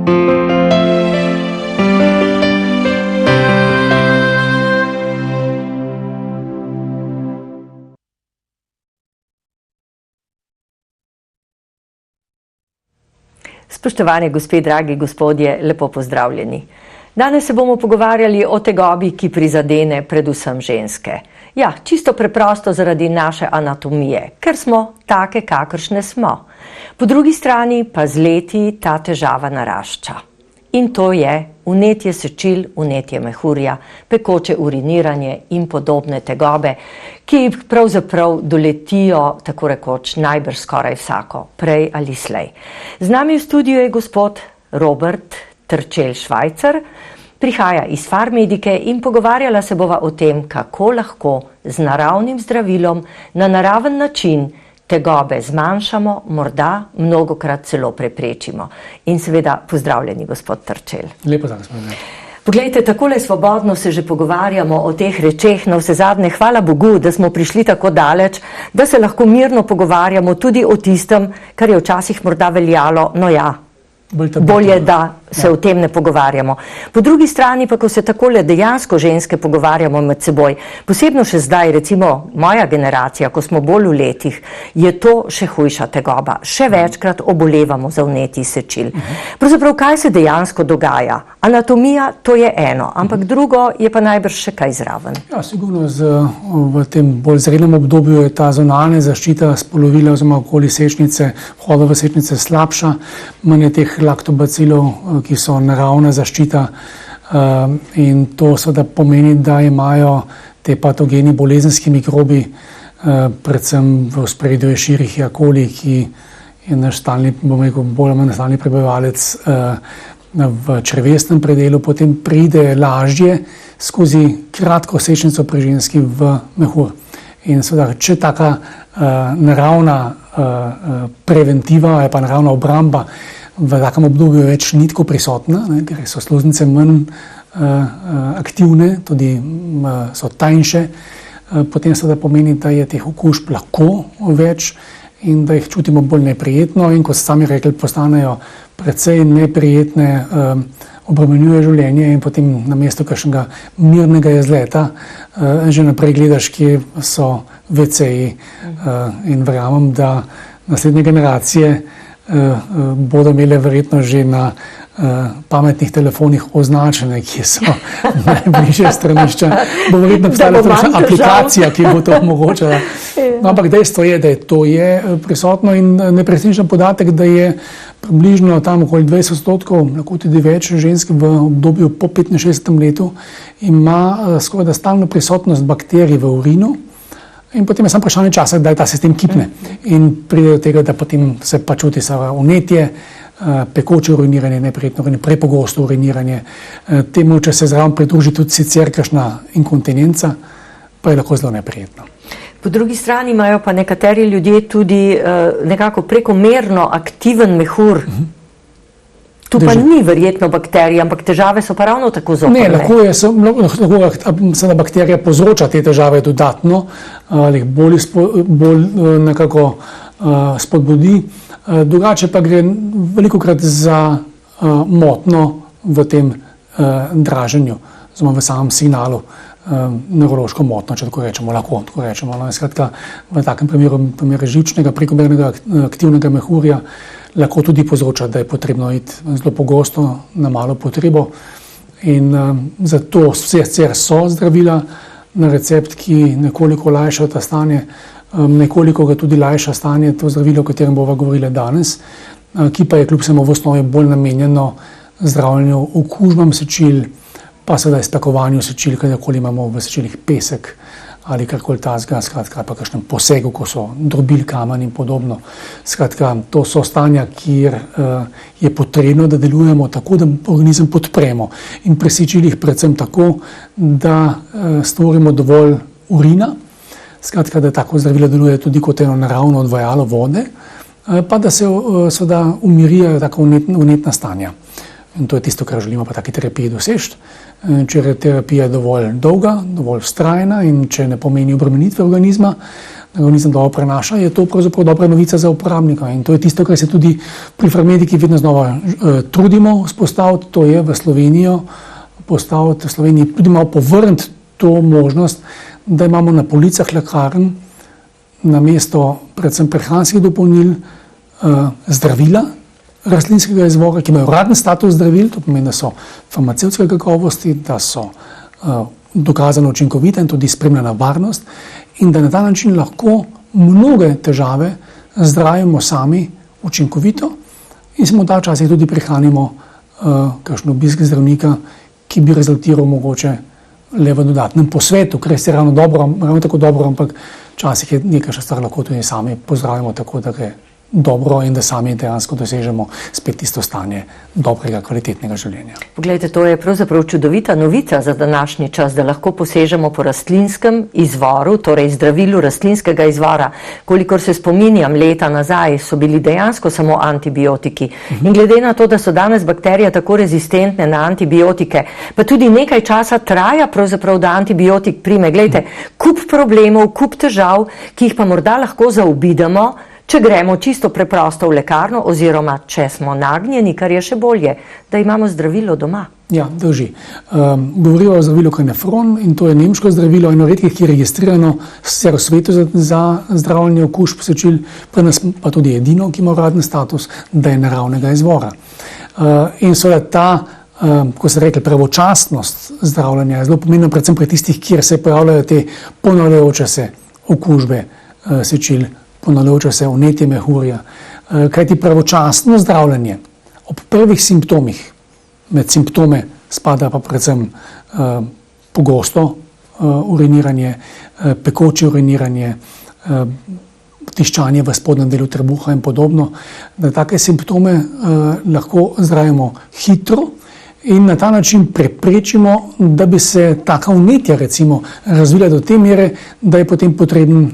Spoštovane gospe, dragi gospodje, lepo pozdravljeni. Danes se bomo pogovarjali o tegobi, ki prizadene predvsem ženske. Ja, čisto preprosto zaradi naše anatomije, ker smo take, kakršne smo. Po drugi strani pa z leti ta težava narašča. In to je vnetje sečil, vnetje mehurja, pekoče uriniranje in podobne tegobe, ki pravzaprav doletijo tako rekoč najbrž skoraj vsako, prej ali slej. Z nami v studiu je gospod Robert Terčelj-Švajcer, prihaja iz Farmedike in pogovarjala se bova o tem, kako lahko z naravnim zdravilom na naraven način tegobe zmanjšamo, morda mnogokrat celo preprečimo. In seveda pozdravljeni, gospod Terčelj. Lepo za gospodine. Poglejte, takole svobodno se že pogovarjamo o teh rečeh, na vse zadnje, hvala Bogu, da smo prišli tako daleč, da se lahko mirno pogovarjamo tudi o tistem, kar je včasih morda veljalo, no ja, bolje, da se o tem ne pogovarjamo. Po drugi strani pa, ko se takole dejansko ženske pogovarjamo med seboj, posebno še zdaj, recimo moja generacija, ko smo bolj v letih, je to še hujša tegoba. Še večkrat obolevamo za vnetji sečil. Pravzaprav, kaj se dejansko dogaja? Anatomija, to je eno, ampak drugo je pa najbrž še kaj zraven. Ja, sigurno v tem bolj zrelem obdobju je ta zonalna zaščita spolovila oziroma okoli sečnice, vhoda v sečnice slabša, manj je teh laktobacilov, ki so naravna zaščita, in to seveda pomeni, da imajo te patogeni bolezenski mikrobi, predvsem v ospredju je Escherichia coli, ki je naš stalni, bomo rekel, bolj ali manj stalni prebivalec v črevesnem predelu, potem pride lažje skozi kratko sečnico pri ženski v mehur. In seveda, če taka naravna preventiva ali pa naravna obramba v takem obdobju več ni tako prisotna, ker so sluznice manj aktivne, tudi so tanjše, potem seveda pomeni, da je teh okužb lahko več in da jih čutimo bolj neprijetno in, kot sami rekli, postanejo precej neprijetne, obremenjuje življenje in potem namesto kakšnega mirnega izleta že naprej gledaš, kje so WC-ji, in verjamem, da naslednje generacije bodo imele verjetno že na pametnih telefonih označene, kje so najbližje stranišča. Bo verjetno obstajala aplikacija, ki bo to omogočala. No, ampak dejstvo je, da je to prisotno in nepresenečen podatek, da je približno tam okoli 20%, lahko tudi več žensk v obdobju po 65. letu ima skoraj da stalno prisotnost bakterij v urinu. In potem je samo vprašanje časa, da je ta sistem kipne. In pride do tega, da potem se pa čuti vnetje, pekoče uriniranje, neprijetno uriniranje, prepogosto uriniranje. Temu, če se zraven pridruži tudi sicer kakšna inkontinenca, pa je lahko zelo neprijetno. Po drugi strani imajo pa nekateri ljudje tudi nekako prekomerno aktiven mehur. Tu pa ni verjetno bakterij, ampak težave so pa ravno tako zoprne. Ne, lahko se bakterija povzroča te težave dodatno, ali jih bolj nekako spodbudi. Drugače pa gre velikokrat za motnjo v tem draženju, oziroma v samem signalu, nevrološko motnjo, če tako rečemo, lahko tako rečemo. Skratka, v takem primeru živčnega prekomernega aktivnega mehurja lahko tudi povzroča, da je potrebno iti zelo pogosto na malo potrebo. In zato sicer so zdravila na recept, ki nekoliko lajšajo ta stanje, nekoliko ga tudi lajša stanje, to zdravilo, o katerem bova govorila danes, ki pa je kljub vsemu v osnovi bolj namenjeno zdravljenju okužbam sečil, pa seveda izplakovanju sečil, kadarkoli imamo v sečilih pesek ali karkoli tazga, skratka, pa kakšnem posegu, ko so drobili kamen in podobno. Skratka, to so stanja, kjer je potrebno, da delujemo tako, da organizem podpremo in pri sečilih predvsem tako, da stvorimo dovolj urina, skratka, da tako zdravilo deluje tudi kot eno naravno odvajalo vode, pa da se seveda umirijo tako vnetna stanja. In to je tisto, kar želimo pa taki terapiji doseči. Če je terapija dovolj dolga, dovolj vztrajna in če ne pomeni obremenitve organizma, da ga organizem dobro prenaša, je to pravzaprav dobra novica za uporabnika. In to je tisto, kar se tudi pri Farmediki vedno znova trudimo vzpostaviti, to je v Slovenijo postaviti, v Sloveniji tudi malo povrniti to možnost, da imamo na policah lekarn na mesto predvsem prehranskih dopolnil zdravila rastlinskega izvora, ki imajo uradni status zdravil, to pomeni, da so farmacevtske kakovosti, da so dokazano učinkovite in tudi spremljena varnost in da na ta način lahko mnoge težave zdravimo sami učinkovito in se morda včasih tudi prihranimo kakšen obisk zdravnika, ki bi rezultiral mogoče le v dodatnem posvetu, ker je ravno tako dobro, ampak včasih je nekaj stvar lahko tudi sami pozdravimo tako, da gre dobro in da sami dejansko dosežemo spet tisto stanje dobrega, kvalitetnega življenja. Poglejte, to je pravzaprav čudovita novica za današnji čas, da lahko posežemo po rastlinskem izvoru, torej zdravilu rastlinskega izvora. Kolikor se spominjam, leta nazaj so bili dejansko samo antibiotiki. In glede na to, da so danes bakterije tako rezistentne na antibiotike, pa tudi nekaj časa traja pravzaprav, da antibiotik prime. Glejte, kup problemov, kup težav, ki jih pa morda lahko zaobidemo, če gremo čisto preprosto v lekarno oziroma če smo nagnjeni, kar je še bolje, da imamo zdravilo doma. Ja, drži. Govorijo o zdravilu Cranefron in to je nemško zdravilo, eno redkih, ki je registrirano sicer v svetu za zdravljenje okužb sečil, pri nas pa tudi edino, ki ima uradni status, da je naravnega izvora. In seveda ta, ko se reče, pravočasnost zdravljenja je zelo pomembna, predvsem pri tistih, kjer se pojavljajo te ponavljajoče se okužbe sečil, ponavljajoče se vnetje mehurja. Kajti pravočasno zdravljenje ob prvih simptomih, med simptome spada pa predvsem pogosto uriniranje, pekoče uriniranje, tiščanje v spodnjem delu trebuha in podobno, da take simptome lahko zdravimo hitro in na ta način preprečimo, da bi se taka vnetja recimo razvila do te mere, da je potem potreben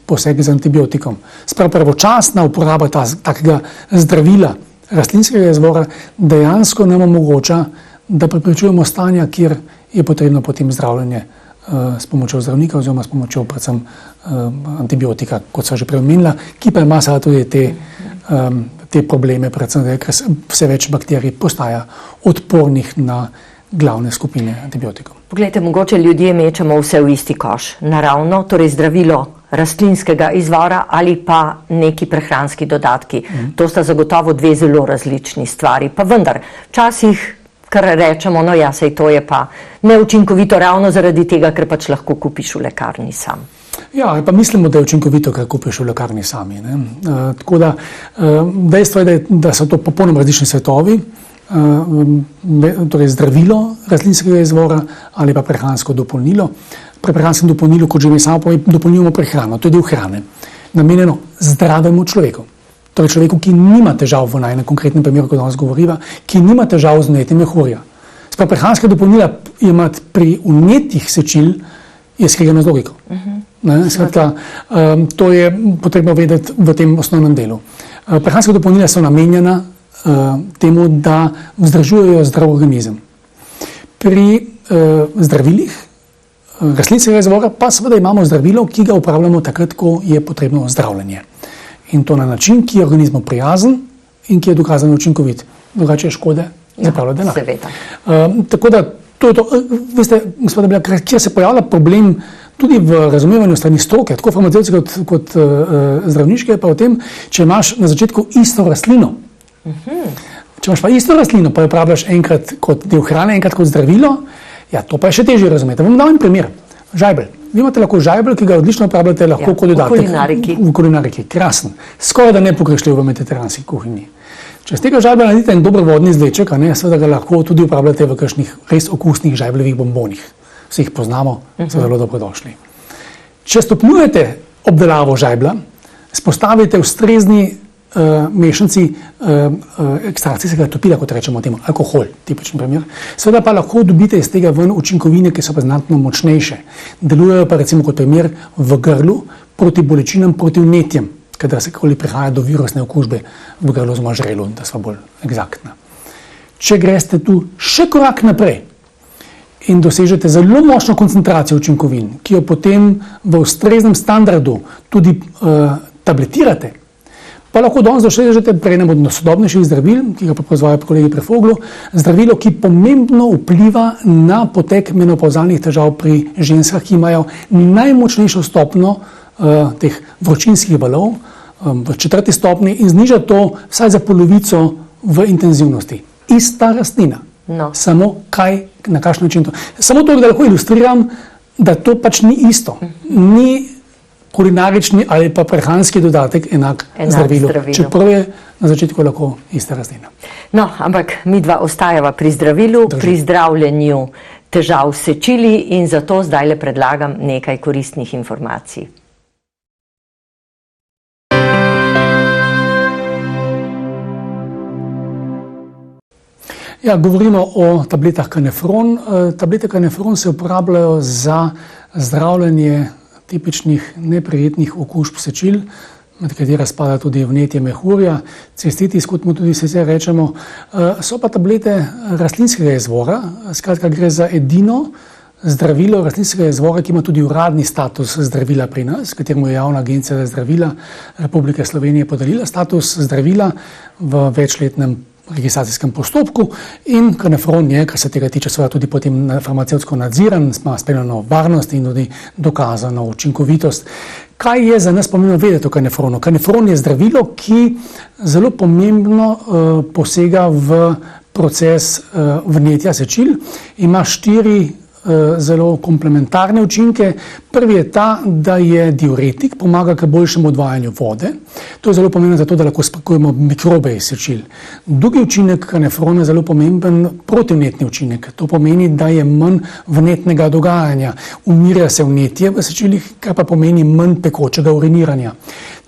poseg z antibiotikom. Sprav pravočasna uporaba takega zdravila rastlinskega izvora dejansko nam omogoča, da preprečujemo stanja, kjer je potrebno potem zdravljenje s pomočjo zdravnika oziroma s pomočjo predvsem antibiotika, kot so že prej omenila, ki pa ima seveda tudi te probleme, predvsem, ker vse več bakterij postaja odpornih na glavne skupine antibiotikov. Poglejte, mogoče ljudje mečemo vse v isti koš. Naravno, torej zdravilo rastlinskega izvora ali pa neki prehranski dodatki. To sta zagotovo dve zelo različni stvari. Pa vendar, včasih, kar rečemo, no ja, sej to je pa neučinkovito ravno zaradi tega, ker pač lahko kupiš v lekarni sam. Ja, pa mislimo, da je učinkovito, kar kupiš v lekarni sami. Tako da dejstvo je, da so to popolnoma različni svetovi, torej zdravilo rastlinskega izvora ali pa prehransko dopolnilo. Pri prehranskem dopolnilu, kot že mi samo povem, dopolnjujemo prehrano, to je del hrane, namenjeno zdravemu človeku. Torej človeku, ki nima težav v najnem konkretnem primeru, ko danes govoriva, ki nima težav z vnetjem mehurja. Sprav prehranske dopolnila imati pri vnetjih sečil je skregano z logiko. Skratka, to je potrebno vedeti v tem osnovnem delu. Prehranske dopolnila so namenjena temu, da vzdržujejo zdrav organizem. Pri zdravilih rastlinskega izvora pa seveda imamo zdravilo, ki ga uporabljamo takrat, ko je potrebno zdravljenje. In to na način, ki je organizmu prijazen in ki je dokazano učinkovit. Drugače škode zapravlja denar. Seveda. Tako da to je to. Veste, gospoda Bela, kjer se pojavlja problem tudi v razumevanju strani stroke, tako farmacevtske kot zdravniške, pa v tem, če imaš na začetku isto rastlino. Če imaš pa isto rastlino, pa jo uporabljaš enkrat kot del hrane, enkrat kot zdravilo, ja, to pa je še težje razumeti. Vam dam en primer. Žajbelj. Vi imate lahko žajbelj, ki ga odlično uporabljate lahko kot dodatek. V kulinariki. Krasen. Skoraj da nepogrešljiv v mediteranski kuhinji. Če z tega žajbelja naredite en dober vodni izvleček, seveda ga lahko tudi uporabljate v kakšnih res okusnih žajbljevih bombonih. Vsi jih poznamo, so zelo dobrodošli. Če stopnjujete obdelavo žajblja, spostavite ustrezni mešanci ekstrakcijskega topila, kot rečemo temu, alkohol, tipičen primer. Seveda pa lahko dobite iz tega ven učinkovine, ki so pa znatno močnejše. Delujejo pa recimo kot primer v grlu proti bolečinam, proti vnetjem, kadar se kakoli prihaja do virusne okužbe v grlu oziroma žrelu, da sva bolj egzaktna. Če greste tu še korak naprej in dosežete zelo močno koncentracijo učinkovin, ki jo potem v ustreznem standardu tudi tabletirate, pa lahko danes dosežete pri enem od sodobnejših zdravil, ki ga proizvajajo kolegi pri Foglu, zdravilo, ki pomembno vpliva na potek menopavzalnih težav pri ženskah, ki imajo najmočnejšo stopnjo teh vročinskih valov v 4. stopnji in zniža to vsaj za polovico v intenzivnosti. Ista rastlina. No. Samo na kakšen način to. Samo to, da lahko ilustriram, da to pač ni isto. Ni kulinarični ali pa prehranski dodatek enak zdravilu. Čeprav je na začetku lahko ista rastlina. No, ampak mi dva ostajava pri zdravilu, pri zdravljenju težav s sečili in zato zdaj le predlagam nekaj koristnih informacij. Ja, govorimo o tabletah Canefron. Tablete Canefron se uporabljajo za zdravljenje tipičnih neprijetnih okužb sečil, med katera spada tudi vnetje mehurja, cistitis, kot mu tudi sicer rečemo. So pa tablete rastlinskega izvora, skratka gre za edino zdravilo rastlinskega izvora, ki ima tudi uradni status zdravila pri nas, kateremu je Javna agencija za zdravila Republike Slovenije podelila status zdravila v večletnem registracijskem postopku in Canefron je, kar se tega tiče, seveda tudi potem farmacevtsko nadziran, ima spremljeno varnost in tudi dokazano učinkovitost. Kaj je za nas pomembno vedeti o Canefronu? Canefron je zdravilo, ki zelo pomembno posega v proces vnetja sečil, ima 4 zelo komplementarne učinke. Prvi je ta, da je diuretik, pomaga k boljšemu odvajanju vode. To je zelo pomembno zato, da lahko spakujemo mikrobe iz sečil. Drugi učinek Canefrona je zelo pomemben protivnetni učinek. To pomeni, da je manj vnetnega dogajanja. Umirja se vnetje v sečilih, kar pa pomeni manj pekočega uriniranja.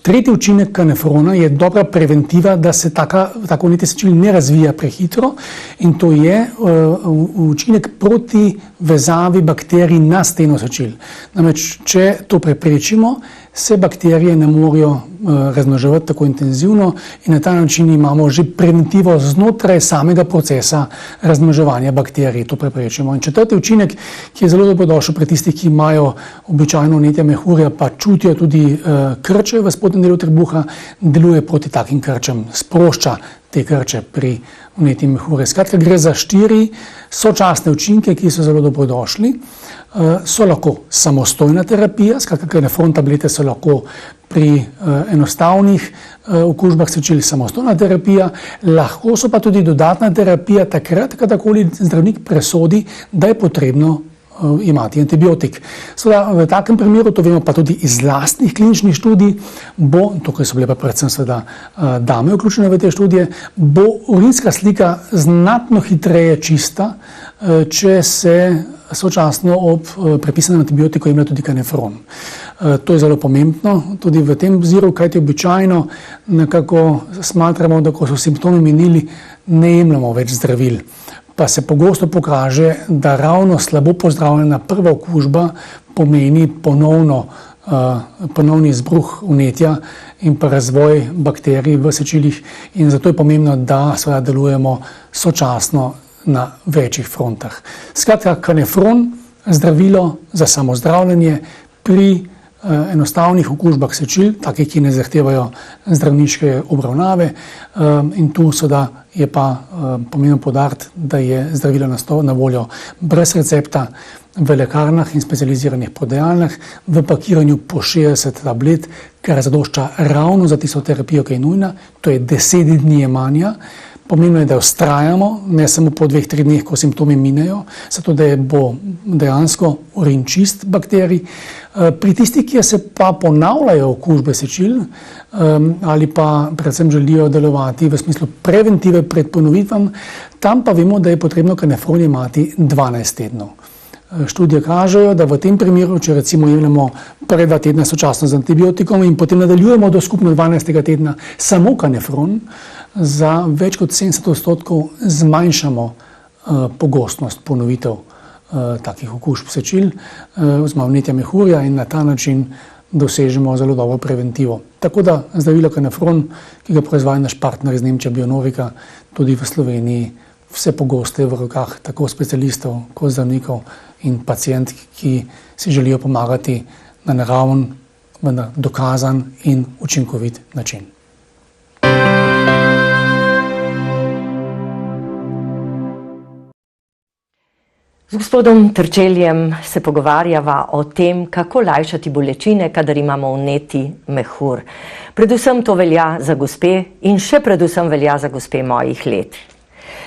Tretji učinek Canefrona je dobra preventiva, da se tako vnetje sečil ne razvija prehitro in to je učinek proti vezavi bakterij na steno sečil. Namreč, če to preprečimo, se bakterije ne morejo razmnoževati tako intenzivno in na ta način imamo že preventivo znotraj samega procesa razmnoževanja bakterij, to preprečimo. In četrti učinek, ki je zelo dobrodošel pri tistih, ki imajo običajno vnetje mehurja, pa čutijo tudi krče v spodnjem delu trebuha, deluje proti takim krčem, sprošča te krče pri vnetju mehurja. Skratka, gre za 4 sočasne učinke, ki so zelo dobrodošli. So lahko samostojna terapija, skratka, Canefron tablete so lahko pri enostavnih okužbah sečil samostojna terapija, lahko so pa tudi dodatna terapija takrat, kadarkoli zdravnik presodi, da je potrebno imati antibiotik. Seveda, v takem primeru, to vemo pa tudi iz lastnih kliničnih študij, tukaj so bile pa predvsem seveda dame vključene v te študije, bo urinska slika znatno hitreje čista, če se sočasno ob prepisanem antibiotiku jemlje tudi Canefron. To je zelo pomembno tudi v tem oziru, kajti običajno nekako smatramo, da ko so simptomi minili, ne jemljemo več zdravil. Pa se pogosto pokaže, da ravno slabo pozdravljena prva okužba pomeni ponovni izbruh vnetja in pa razvoj bakterij v sečilih in zato je pomembno, da seveda delujemo sočasno na večjih frontah. Skratka, Canefron, zdravilo za samozdravljenje pri enostavnih okužbah sečil, take, ki ne zahtevajo zdravniške obravnave in tu seveda je pa pomembno poudariti, da je zdravilo na voljo brez recepta v lekarnah in specializiranih prodajalnah, v pakiranju po 60 tablet, kar zadošča ravno za tisto terapijo, ki je nujna, to je 10 dni jemanja. Pomembno je, da vztrajamo, ne samo po 2-3 dneh, ko simptomi minejo, zato da bo dejansko urin čist bakterij. Pri tistih, ki se pa ponavljajo okužbe sečil ali pa predvsem želijo delovati v smislu preventive pred ponovitvam, tam pa vemo, da je potrebno Canefron imati 12 tednov. Študije kažejo, da v tem primeru, če recimo jemljemo prve 2 tedna sočasno z antibiotikom in potem nadaljujemo do skupno 12. tedna samo Canefron, za več kot 70% zmanjšamo pogostnost ponovitev takih okužb sečil, oziroma vnetja mehurja in na ta način dosežemo zelo dobro preventivo. Tako da zdravilo Canefron, ki ga proizvaja naš partner iz Nemčije Bionovika, tudi v Sloveniji vse pogosteje v rokah tako specialistov kot zdravnikov in pacientk, ki si želijo pomagati na naraven, vendar dokazan in učinkovit način. Z gospodom Trčeljem se pogovarjava o tem, kako lajšati bolečine, kadar imamo vneti mehur. Predvsem to velja za gospe in še predvsem velja za gospe mojih let.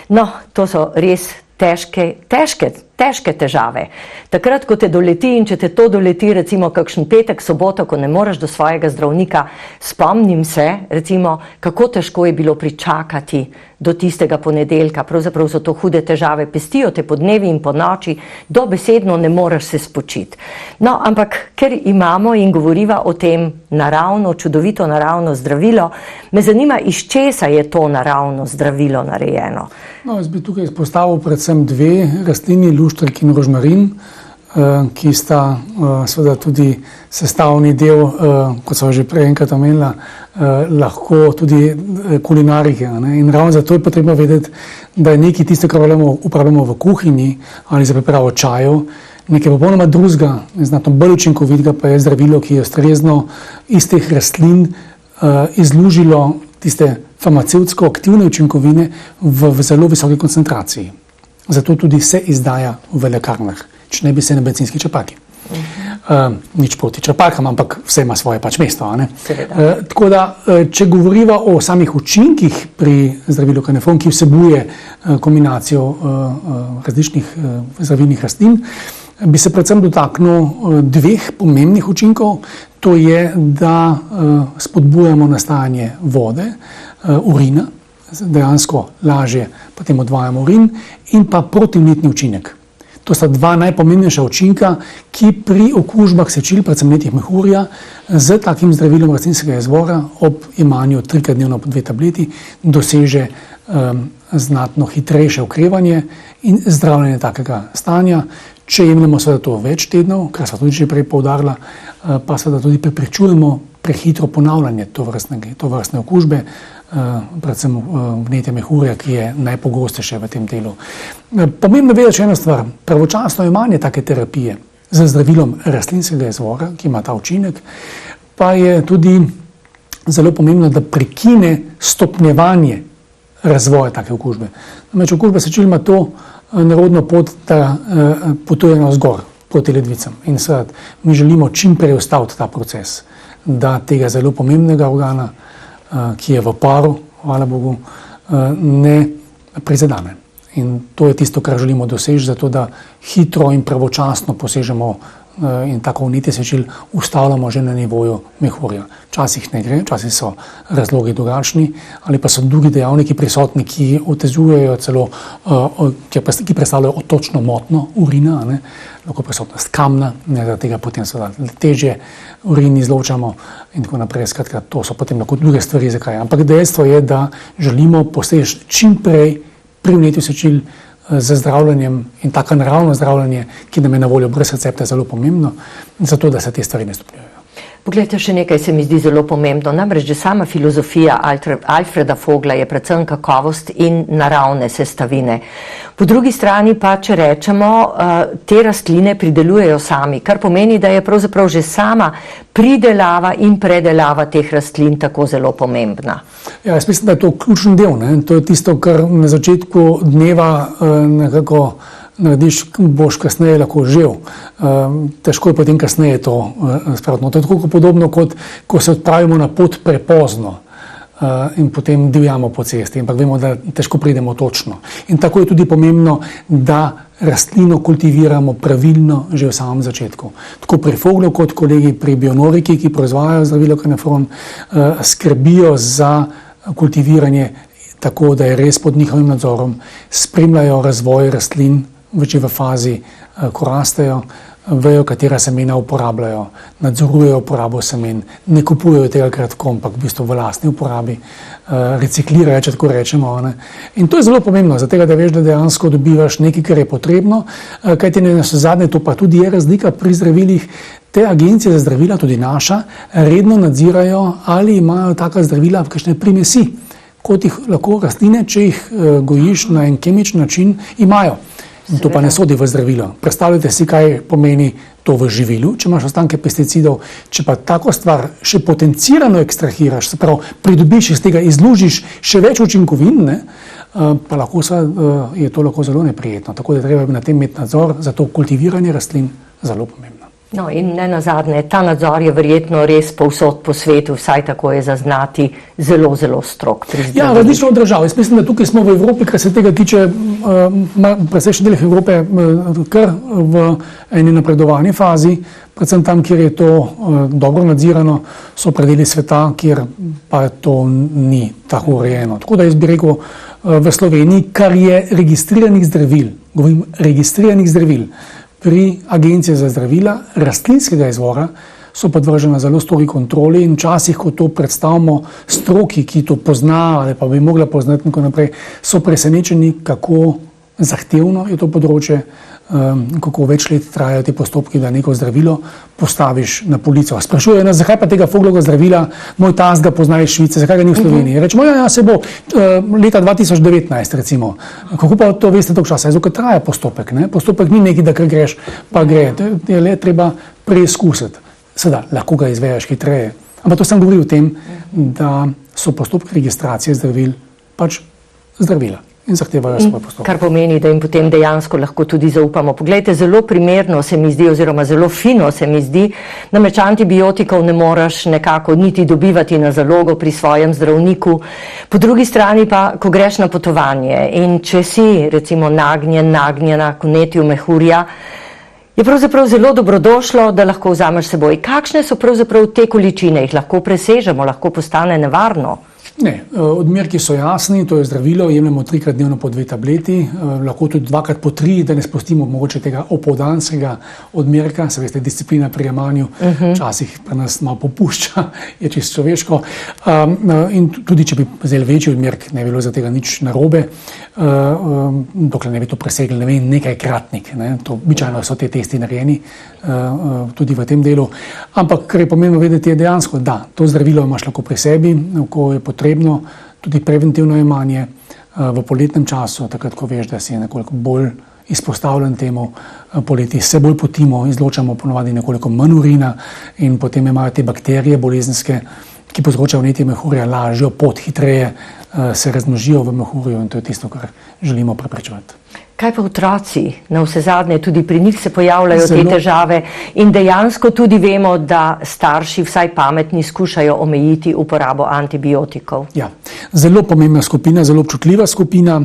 No, to so res težke težave. Takrat, ko te doleti in če te to doleti, recimo kakšen petek, soboto, ko ne moreš do svojega zdravnika, spomnim se, recimo, kako težko je bilo pričakati do tistega ponedeljka. Pravzaprav so to hude težave, pestijo te po dnevi in po noči, dobesedno ne moreš se spočiti. No, ampak ker imamo in govoriva o tem naravno, čudovito naravno zdravilo, me zanima, iz česa je to naravno zdravilo narejeno. No, jaz bi tukaj izpostavil predvsem dve rastlini, luštrek in rožmarin, ki sta seveda tudi sestavni del, kot so že prej enkrat omenila, lahko tudi kulinarike. In ravno zato je potrebno vedeti, da je nekaj tisto, kar uporabljamo v kuhinji ali za pripravo čajev, nekaj popolnoma drugega, znatno bolj učinkovitega pa je zdravilo, ki je ustrezno iz teh rastlin izlužilo tiste farmacevtsko aktivne učinkovine v zelo visoki koncentraciji. Zato tudi se izdaja v lekarnah, če ne bi se na bencinski črpalki. Nič proti črpalkam, ampak vse ima svoje pač mesto. Tako da, če govoriva o samih učinkih pri zdravilu kanefon, ki vsebuje kombinacijo različnih zdravilnih rastlin, bi se predvsem dotaknil dveh pomembnih učinkov. To je, da spodbujamo nastajanje vode, urina, dejansko lažje potem odvajamo urin, in pa protivnetni učinek. To sta dva najpomembnejša učinka, ki pri okužbah sečil, predvsem vnetih mehurja, z takim zdravilom rastlinskega izvora ob jemanju 3-krat dnevno po 2 tableti doseže znatno hitrejše okrevanje in zdravljenje takega stanja. Če jemljemo seveda to več tednov, kar sva tudi že prej poudarila, pa seveda tudi preprečujemo prehitro ponavljanje tovrstne okužbe, predvsem vnetja mehurja, ki je najpogostejše v tem delu. Pomembno je vedeti še eno stvar. Pravočasno jemanje take terapije z zdravilom rastlinskega izvora, ki ima ta učinek, pa je tudi zelo pomembno, da prekine stopnjevanje razvoja take okužbe. Namreč okužba sečil ima to nerodno pot, da potuje navzgor proti ledvicam. In seveda mi želimo čim prej ustaviti ta proces, da tega zelo pomembnega organa, ki je v paru, hvala Bogu, ne prizadene. In to je tisto, kar želimo doseči, zato da hitro in pravočasno posežemo in tako vnetje sečil ustavljamo že na nivoju mehurja. Včasih ne gre, včasih so razlogi drugačni, ali pa so drugi dejavniki prisotni, ki otežujejo celo, ki predstavljajo otočno motnjo urina, lahko prisotnost kamna, zaradi tega potem seveda težje urin izločamo in tako naprej. Skratka, to so potem lahko druge stvari, zakaj. Ampak dejstvo je, da želimo poseči čim prej pri vnetju sečil z zdravljenjem, in tako naravno zdravljenje, ki nam je na voljo brez recepta, zelo pomembno, zato da se te stvari ne stopnjujejo. Poglejte, še nekaj se mi zdi zelo pomembno. Namreč že sama filozofija Alfreda Vogla je predvsem kakovost in naravne sestavine. Po drugi strani pa, če rečemo, te rastline pridelujejo sami, kar pomeni, da je pravzaprav že sama pridelava in predelava teh rastlin tako zelo pomembna. Ja, jaz mislim, da je to ključen del. To je tisto, kar na začetku dneva nekako narediš, boš kasneje lahko živ. Težko je potem kasneje to spraviti. To je tako podobno, kot ko se odpravimo na pot prepozno in potem divjamo po cesti, ampak vemo, da težko pridemo točno. In tako je tudi pomembno, da rastlino kultiviramo pravilno že v samem začetku. Tako pri Voglu kot kolegi pri Bionoriki, ki proizvajajo zdravilo kanefron, skrbijo za kultiviranje tako, da je res pod njihovim nadzorom, spremljajo razvoj rastlin v fazi, ko rastejo, vejo, katera semena uporabljajo, nadzorujejo uporabo semen, ne kupujejo tega kratko, ampak v bistvu v lastni uporabi, reciklirajo, če tako rečemo. In to je zelo pomembno, zato da veš, da dejansko dobivaš nekaj, kar je potrebno, kajti navsezadnje to pa tudi je razlika pri zdravilih. Te agencije za zdravila, tudi naša, redno nadzirajo, ali imajo taka zdravila kakšne primesi. kot jih lahko rastline, če jih gojiš na en kemični način, imajo. In to pa ne sodi v zdravilo. Predstavljajte si, kaj pomeni to v živilu, če imaš ostanke pesticidov, če pa tako stvar še potencirano ekstrahiraš, se pravi, pridobiš iz tega, izlužiš še več učinkovin, ne, pa lahko je to lahko zelo neprijetno. Tako da treba na tem imeti nadzor, zato kultiviranje rastlin zelo pomembno. No in ne nazadnje, ta nadzor je verjetno res povsod po svetu, vsaj tako je zaznati, zelo, zelo strog. Ja, različno od držav. Jaz mislim, da tukaj smo v Evropi, kar se tega tiče, precejšnji del Evrope, kar v eni napredovani fazi, predvsem tam, kjer je to dobro nadzirano, so predeli sveta, kjer pa to ni tako urejeno. Tako da jaz bi rekel, v Sloveniji, kar je registriranih zdravil, govorim registriranih zdravil, pri Agenciji za zdravila rastlinskega izvora so podvržena zelo strogi kontroli in včasih, ko to predstavimo stroki, ki to pozna ali pa bi mogla poznati in tako naprej, so presenečeni, kako zahtevno je to področje, kako več let trajajo ti postopki, da neko zdravilo postaviš na polico. Sprašujejo nas, zakaj pa tega Foglovega zdravila, moj tast ga pozna iz Švice, zakaj ga ni v Sloveniji. Rečemo, ja, se bo leta 2019 recimo. Kako pa to veste toliko časa? Zato, ker traja postopek. Ne? Postopek ni nekaj, da kar greš, pa gre. Je le treba preizkusiti. Seveda, lahko ga izvedeš hitreje. Ampak to sem govoril o tem, da so postopki registracije zdravil pač zdravila. In zahtevajo svoj postopek. Kar pomeni, da jim potem dejansko lahko tudi zaupamo. Poglejte, zelo primerno se mi zdi, oziroma zelo fino se mi zdi, namreč antibiotikov ne moraš nekako niti dobivati na zalogo pri svojem zdravniku. Po drugi strani pa, ko greš na potovanje in če si recimo nagnjena k vnetju mehurja, je pravzaprav zelo dobrodošlo, da lahko vzameš seboj. Kakšne so pravzaprav te količine? Jih lahko presežemo, lahko postane nevarno? Ne, odmerki so jasni, to je zdravilo, jemljemo 3-krat dnevno po 2 tableti, lahko tudi 2-krat po 3, da ne spustimo mogoče tega opoldanskega odmerka, se veste, disciplina pri jemanju včasih pri nas malo popušča, je čisto človeško. In tudi, če bi vzeli večji odmerk, ne bi bilo za tega nič narobe, dokler ne bi to presegli, ne vem, nekajkratnik, ne, to običajno so te testi narejeni, tudi v tem delu. Ampak, kar je pomembno vedeti, je dejansko, da to zdravilo imaš lahko pri sebi, ko je potrebno tudi preventivno jemanje v poletnem času, takrat, ko veš, da si nekoliko bolj izpostavljen temu, poleti se bolj potimo, izločamo ponovadi nekoliko manj urina in potem imajo te bakterije bolezenske, ki povzročajo vnetje mehurja, lažjo pot, hitreje se razmnožijo v mehurju in to je tisto, kar želimo preprečevati. Kaj pa otroci? Na vsezadnje tudi pri njih se pojavljajo te težave in dejansko tudi vemo, da starši vsaj pametni skušajo omejiti uporabo antibiotikov. Ja, zelo pomembna skupina, zelo občutljiva skupina.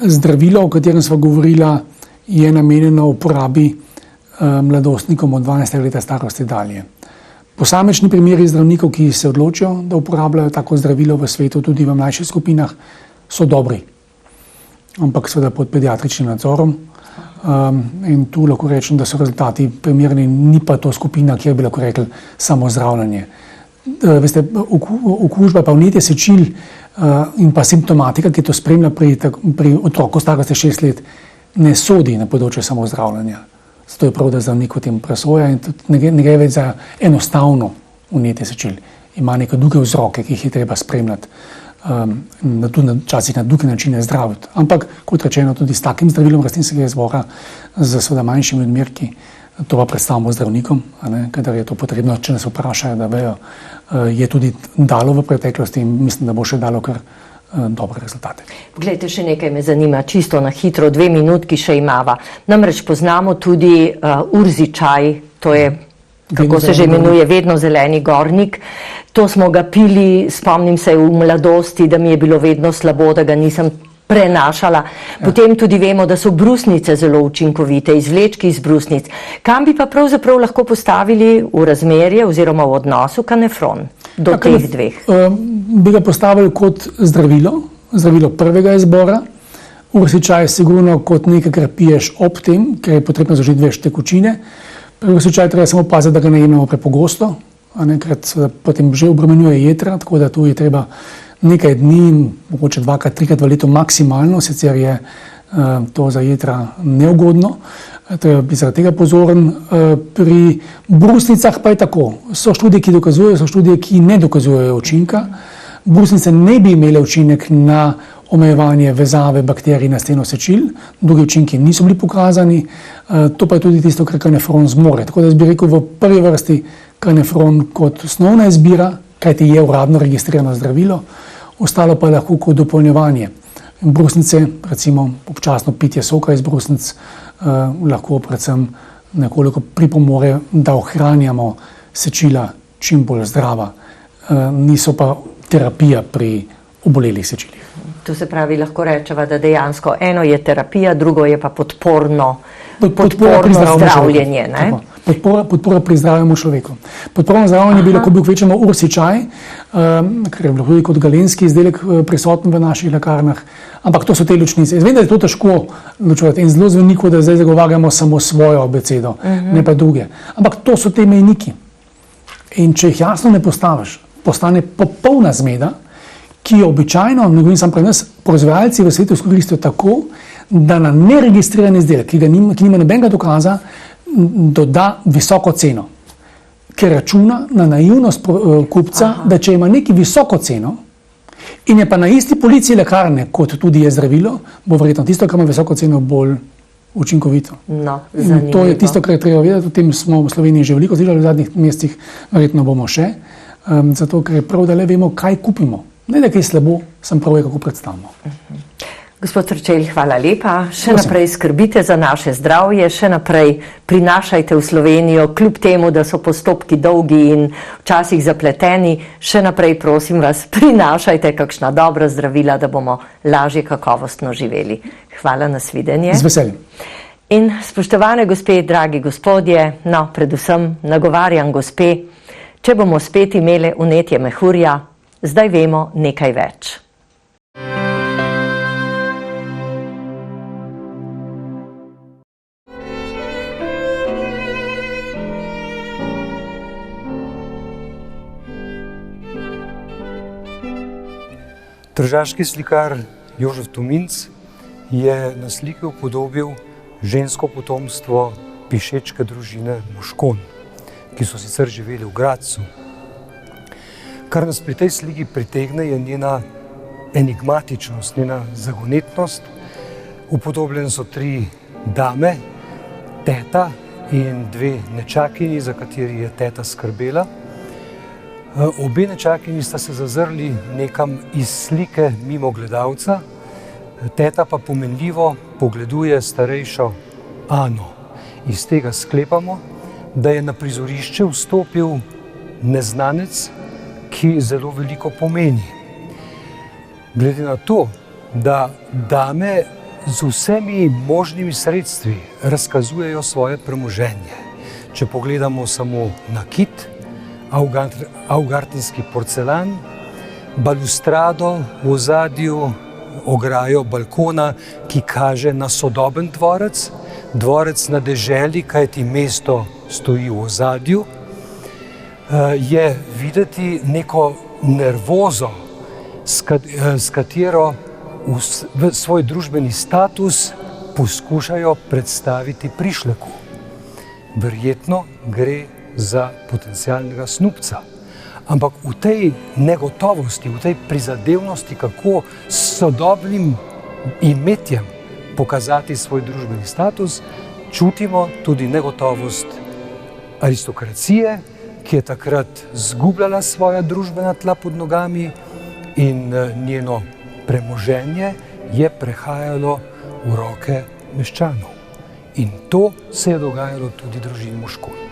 Zdravilo, o katerem sva govorila, je namenjeno uporabi mladostnikom od 12 leta starosti dalje. Posamični primeri zdravnikov, ki se odločijo, da uporabljajo tako zdravilo v svetu, tudi v mlajših skupinah, so dobri. Ampak seveda pod pediatričnim nadzorom. In tu lahko rečem, da so rezultati primerni, ni pa to skupina, kjer bi lahko rekli samo zdravljenje. Veste, okužba pa vnetje sečil in pa simptomatika, ki to spremlja pri otroku starosti 6 let, ne sodi na področje samo zdravljenja. Zato je prav, da zdravnik o tem presoja in ne gre več za enostavno vnetje sečil. Ima neke druge vzroke, ki jih je treba spremljati. Včasih na druge načine zdraviti. Ampak, kot rečeno, tudi s takim zdravilom rastlinskega izvora, z seveda manjšimi odmerki, to pa predstavimo zdravnikom, kadar je to potrebno, če nas vprašajo, da vejo, je tudi dalo v preteklosti in mislim, da bo še dalo kar dobre rezultate. Poglejte, še nekaj me zanima, čisto na hitro, 2 minutki še imava. Namreč poznamo tudi urzi čaj, to je, kako se že imenuje, vedno zeleni gornik. To smo ga pili, spomnim se v mladosti, da mi je bilo vedno slabo, da ga nisem prenašala. Potem tudi vemo, da so brusnice zelo učinkovite, izvlečki iz brusnic. Kam bi pa pravzaprav lahko postavili v razmerje oziroma v odnosu kanefron do teh dveh? Bi ga postavili kot zdravilo prvega izbora. Urzi čaj sigurno kot nekaj, kar piješ ob tem, ker je potrebno zaužiti več tekočine. Pri urzi čaj treba samo paziti, da ga ne jemljamo prepogosto. Potem že obremenjuje jetra, tako da tu je treba nekaj dni, mogoče 2-3 v letu maksimalno, sicer je to za jetra neugodno, treba biti zaradi tega pozoren. Pri brusnicah pa je tako. So študije, ki dokazujejo, so študije, ki ne dokazujejo učinka. Brusnice ne bi imele učinek na omejevanje vezave bakterij na steno sečil, drugi učinki niso bili pokazani, to pa je tudi tisto, kar karnefron zmore. Tako da jaz bi rekel v prvi vrsti karnefron kot osnovna izbira, kajti je uradno registrirano zdravilo, ostalo pa je lahko kot dopolnjevanje. Brusnice, recimo občasno pitje soka iz brusnic, lahko predvsem nekoliko pripomore, da ohranjamo sečila čim bolj zdrava. Niso pa terapija pri obolelih sečilih. To se pravi, lahko rečeva, da dejansko eno je terapija, drugo je pa podporno zdravljenje. Podpora pri zdravemu človeku. Podporno zdravljenje bi lahko bil kvečemo ursi čaj, ker je bil tudi kot galenski izdelek prisoten v naših lekarnah, ampak to so te ločnice. Jaz vem, da je to težko ločevati in zelo zveni, da zdaj zagovarjamo samo svojo abecedo, ne pa druge. Ampak to so te mejniki. In če jih jasno ne postaviš, postane popolna zmeda, ki jo običajno, ne govorim samo pri nas, proizvajalci v svetu izkoristijo tako, da na neregistriran izdelek, ki nima nobenega dokaza, doda visoko ceno. Ker računa na naivnost kupca, da če ima neki visoko ceno in je pa na isti polici lekarne, kot tudi je zdravilo, bo verjetno tisto, kar ima visoko ceno, bolj učinkovito. No, to je tisto, kar je treba vedeti, o tem smo v Sloveniji že veliko slišali v zadnjih mesecih, verjetno bomo še, zato ker je prav, da le vemo, kaj kupimo. Ne da kaj slabo, sem prav, kako predstavimo. Gospod Terčelj, hvala lepa. Še naprej skrbite za naše zdravje, še naprej prinašajte v Slovenijo, kljub temu, da so postopki dolgi in včasih zapleteni, še naprej, prosim vas, prinašajte kakšna dobra zdravila, da bomo lažje kakovostno živeli. Hvala, nasvidenje. Z veseljem. In spoštovane gospe, dragi gospodje, no, predvsem nagovarjam gospe, če bomo spet imeli vnetje mehurja, zdaj vemo nekaj več. Tržaški slikar Jožef Tominc je na sliki upodobil žensko potomstvo pišečke družine Moškon, ki so sicer živeli v Gradcu. Kar nas pri tej sliki pritegne, je njena enigmatičnost, njena zagonetnost. Upodobljene so 3 dame, teta in 2 nečakinji, za kateri je teta skrbela. Obe nečakinji sta se zazrli nekam iz slike mimo gledalca, teta pa pomenljivo pogleduje starejšo Ano. Iz tega sklepamo, da je na prizorišče vstopil neznanec, ki zelo veliko pomeni. Glede na to, da dame z vsemi možnimi sredstvi razkazujejo svoje premoženje, če pogledamo samo nakit, avgartenski porcelan, balustrado v ozadju, ograjo balkona, ki kaže na sodoben dvorec, dvorec na deželi, kajti mesto stoji v ozadju, je videti neko nervozo, s katero v svoj družbeni status poskušajo predstaviti prišleku. Verjetno gre za potencialnega snubca. Ampak v tej negotovosti, v tej prizadevnosti, kako s sodobnim imetjem pokazati svoj družbeni status, čutimo tudi negotovost aristokracije, ki je takrat zgubljala svoja družbena tla pod nogami in njeno premoženje je prehajalo v roke meščanov. In to se je dogajalo tudi družini Moškon.